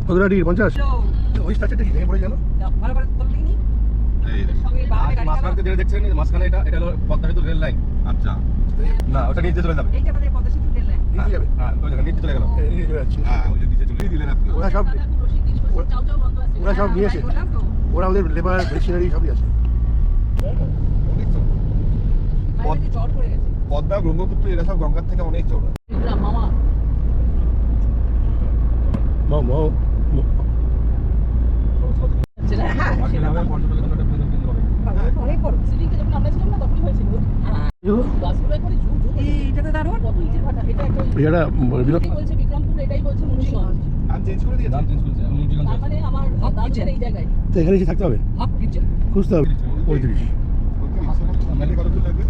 কতটা টিকিট 50? ওই স্ট্রাকচারটা কি ভেঙে পড়ে গেল? মাঝখানে যেটা দেখছেন মাঝখানে এটা হলো পদ্মা সেতু রেল লাইন। আচ্ছা না ওটা নিচে চলে যাবে। এইটা আমাদের পদ্মা সেতু রেল লাইন। নিচে যাবে? হ্যাঁ ওই জায়গা নিচে চলে গেল। নিচে চলে যাচ্ছে। হ্যাঁ ওই যে নিচে চলে দিলেন আপনি। ওরা সব নিয়ে এসে ওরা আমাদের লেবার মেশিনারি সবই আছে। পদ্মা ব্রহ্মপুত্র এরা সব গঙ্গার থেকে অনেক চড়া। মামা অনেক বড় সিলিংটা যখন আমরা ছিলাম না তখনই হয়েছিল। বাসগুলো করে এইটাতে দাঁড়ানো কত ইটের ভাটা এটা একটা বলছে বিক্রমপুর এটাই বলছে মুন্সিগঞ্জ। নাম চেঞ্জ করে দিয়ে নাম চেঞ্জ করেছে আমি মুন্সিগঞ্জ তার মানে আমার দাঁড়াচ্ছেন এই জায়গায় তো এখানে এসে থাকতে হবে, হাফ কিচেন খুঁজতে হবে 35। আমাদের কত দূর লাগবে?